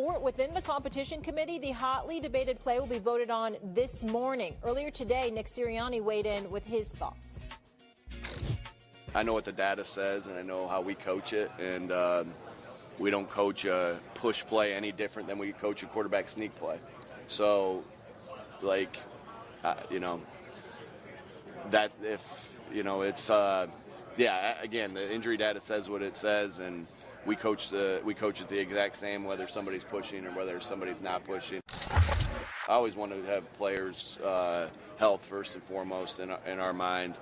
support within the competition committee. The hotly debated play will be voted on this morning. Earlier today, Nick Sirianni weighed in with his thoughts. I know what the data says, and I know how we coach it, and we don't coach a push play any different than we coach a quarterback sneak play. So, like, that if, it's, again, the injury data says what it says, and we coach it the exact same, whether somebody's pushing or whether somebody's not pushing. I always want to have players' health first and foremost in our mind.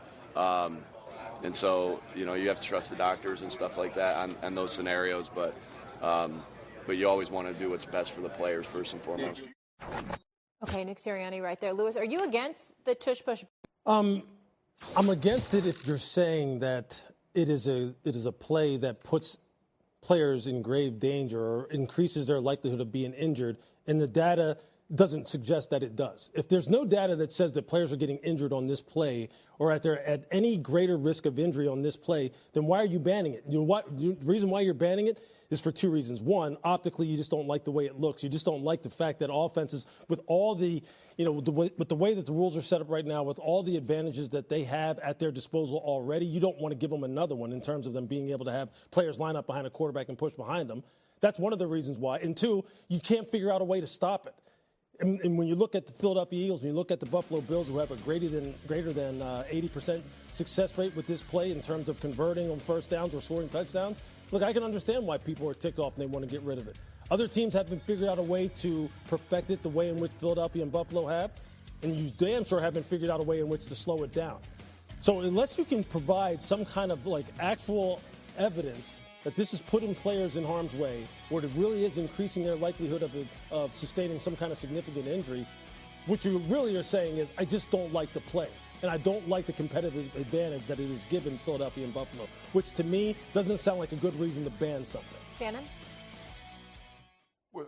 And so, you have to trust the doctors and stuff like that on those scenarios. But you always want to do what's best for the players first and foremost. Okay, Nick Sirianni right there. Lewis, are you against the tush push? I'm against it if you're saying that it is a play that puts players in grave danger or increases their likelihood of being injured, and the data doesn't suggest that it does. If there's no data that says that players are getting injured on this play or at any greater risk of injury on this play, then why are you banning it? The reason why you're banning it is for two reasons. One, optically, you just don't like the way it looks. You just don't like the fact that offenses, with all the, with the way that the rules are set up right now, with all the advantages that they have at their disposal already, you don't want to give them another one in terms of them being able to have players line up behind a quarterback and push behind them. That's one of the reasons why. And two, you can't figure out a way to stop it. And when you look at the Philadelphia Eagles, when you look at the Buffalo Bills, who have a greater than 80% success rate with this play in terms of converting on first downs or scoring touchdowns, look, I can understand why people are ticked off and they want to get rid of it. Other teams haven't figured out a way to perfect it the way in which Philadelphia and Buffalo have, and you damn sure haven't figured out a way in which to slow it down. So unless you can provide some kind of actual evidence that this is putting players in harm's way, or it really is increasing their likelihood of sustaining some kind of significant injury, what you really are saying is, I just don't like the play. And I don't like the competitive advantage that it has given Philadelphia and Buffalo, which to me doesn't sound like a good reason to ban something. Shannon? Well,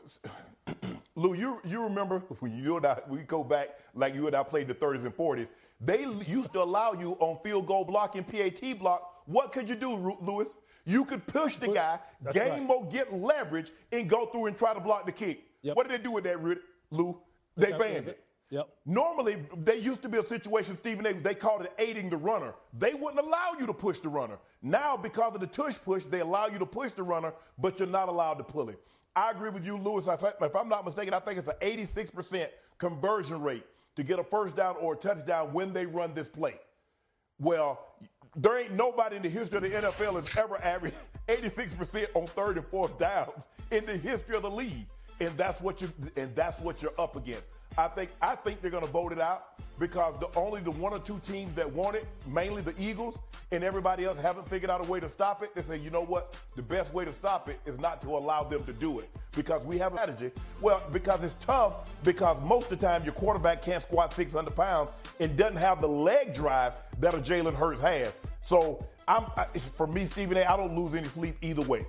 Lou, you remember when you and I, we go back, like you and I played the 30s and 40s, they used to allow you on field goal block and PAT block. What could you do, Lewis? You could push the guy, gain more, get leverage, and go through and try to block the kick. Yep. What did they do with that, Lou? They banned it. Yep. Normally, there used to be a situation, Stephen A., they called it aiding the runner. They wouldn't allow you to push the runner. Now, because of the tush push, they allow you to push the runner, but you're not allowed to pull it. I agree with you, Lewis. If I'm not mistaken, I think it's an 86% conversion rate to get a first down or a touchdown when they run this play. Well, there ain't nobody in the history of the NFL that's ever averaged 86% on third and fourth downs in the history of the league. And that's what you're up against. I think they're going to vote it out because only the one or two teams that want it, mainly the Eagles, and everybody else haven't figured out a way to stop it. They say, you know what? The best way to stop it is not to allow them to do it because we have a strategy. Well, because it's tough because most of the time your quarterback can't squat 600 pounds and doesn't have the leg drive that a Jalen Hurts has. So for me, Stephen A., I don't lose any sleep either way.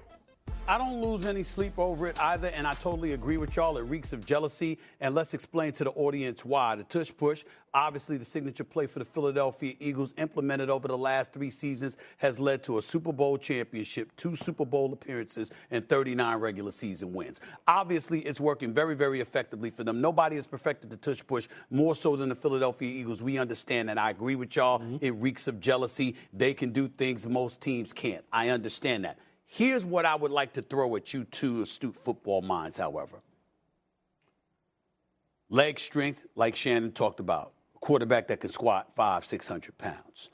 I don't lose any sleep over it either, and I totally agree with y'all. It reeks of jealousy, and let's explain to the audience why. The tush push, obviously the signature play for the Philadelphia Eagles, implemented over the last 3 seasons, has led to a Super Bowl championship, 2 Super Bowl appearances, and 39 regular season wins. Obviously, it's working very, very effectively for them. Nobody has perfected the tush push more so than the Philadelphia Eagles. We understand that. I agree with y'all. Mm-hmm. It reeks of jealousy. They can do things most teams can't. I understand that. Here's what I would like to throw at you two astute football minds, however. Leg strength, like Shannon talked about. A quarterback that can squat 500-600 pounds.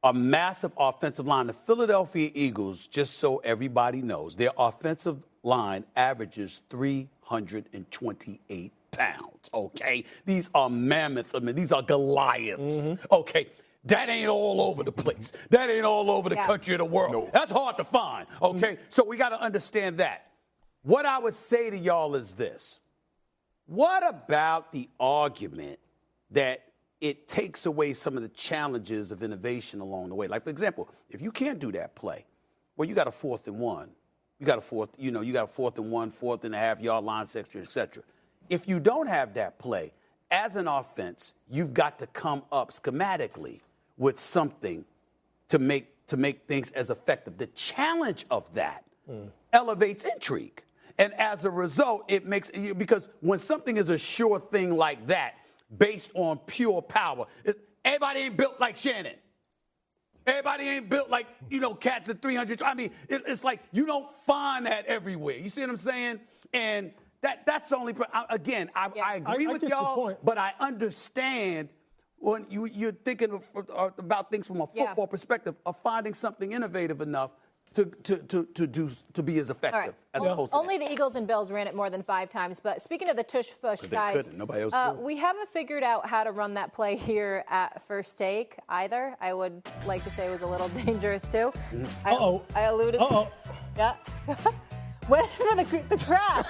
A massive offensive line. The Philadelphia Eagles, just so everybody knows, their offensive line averages 328 pounds, okay? These are mammoths. I mean, these are Goliaths, okay? That ain't all over the place. That ain't all over the country or the world. No. That's hard to find, okay? So we got to understand that. What I would say to y'all is this. What about the argument that it takes away some of the challenges of innovation along the way? Like, for example, if you can't do that play, well, you got a 4th and 1. You got a 4th and 1, 4th and a half yard line, et cetera. If you don't have that play, as an offense, you've got to come up schematically with something to make things as effective. The challenge of that elevates intrigue. And as a result, it makes because when something is a sure thing like that, based on pure power, everybody ain't built like Shannon. Everybody ain't built like, cats at 300. I mean, it's like you don't find that everywhere. You see what I'm saying? And that's the only, again, I agree with y'all, but I understand when you're thinking about things from a football perspective of finding something innovative enough to be as effective as opposed to only the Eagles and Bills ran it more than 5 times. But speaking of the tush push, guys, nobody else could. We haven't figured out how to run that play here at First Take either. I would like to say it was a little dangerous too. I alluded. Yeah. Went for the crowd,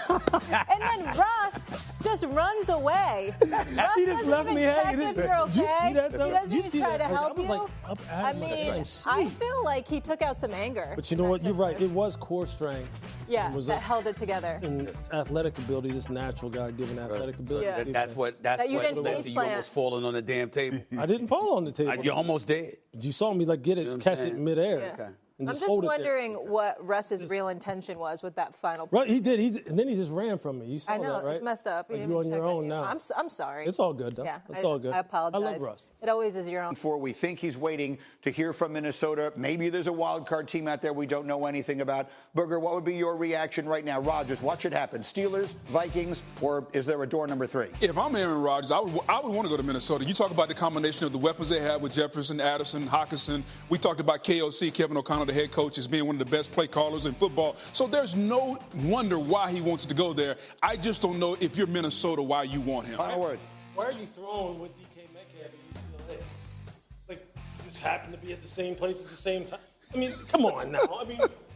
and then Russ just runs away. Russ he just left me hanging. If you're okay. He doesn't even try to help you. I mean, I feel like he took out some anger. But you know what? You're right. It was core strength. Yeah, that held it together. And athletic ability, this natural God-given athletic ability. Yeah. That's what led to you almost falling on the damn table. I didn't fall on the table. You almost did. You saw me get it, catch it in midair. Yeah. Okay. I'm just wondering what Russ's real intention was with that final play. Right, he did. And then he just ran from me. You saw I know, that, right? it's messed up. You're on your own now. I'm sorry. It's all good, though. Yeah, it's all good. I apologize. I love Russ. It always is your own. We think he's waiting to hear from Minnesota. Maybe there's a wild card team out there we don't know anything about. Booger, what would be your reaction right now? Rodgers, what should happen? Steelers, Vikings, or is there a door number 3? If I'm Aaron Rodgers, I would want to go to Minnesota. You talk about the combination of the weapons they have with Jefferson, Addison, Hockenson. We talked about KOC, Kevin O'Connell, the head coach, as being one of the best play callers in football. So there's no wonder why he wants to go there. I just don't know if you're Minnesota why you want him. Final word. Why are you throwing with DK Metcalf and UCLA? Like, just happen to be at the same place at the same time? I mean, come on now.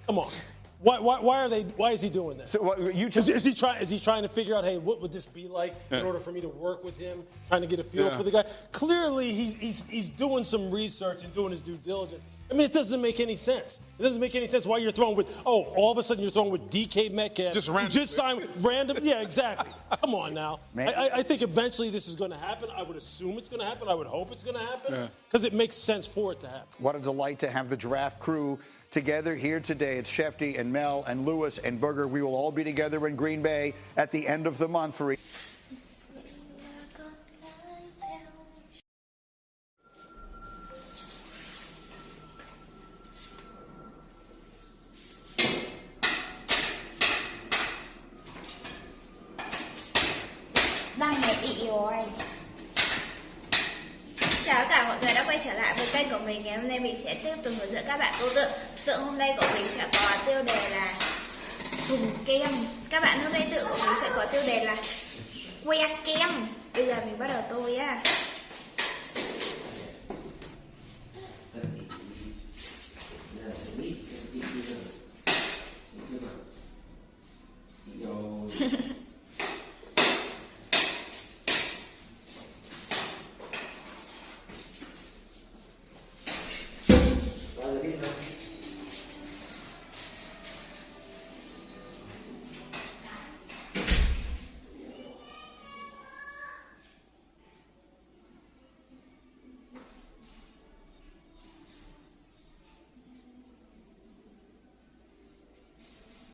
Come on. Why is he doing that? So is he trying to figure out, hey, what would this be like in order for me to work with him, trying to get a feel for the guy? Clearly, he's doing some research and doing his due diligence. I mean, it doesn't make any sense. It doesn't make any sense why you're throwing with, all of a sudden you're throwing with DK Metcalf. Just random. Just signed random. Yeah, exactly. Come on now. I think eventually this is going to happen. I would assume it's going to happen. I would hope it's going to happen because it makes sense for it to happen. What a delight to have the draft crew together here today. It's Shefty and Mel and Lewis and Booger. We will all be together in Green Bay at the end of the month for Chào tất cả mọi người đã quay trở lại với kênh của mình. Ngày hôm nay mình sẽ tiếp tục hướng dẫn các bạn câu tự. Tự hôm nay của mình sẽ có tiêu đề là thùng kem. Các bạn hôm nay tự của mình sẽ có tiêu đề là que kem. Bây giờ mình bắt đầu tô nhá.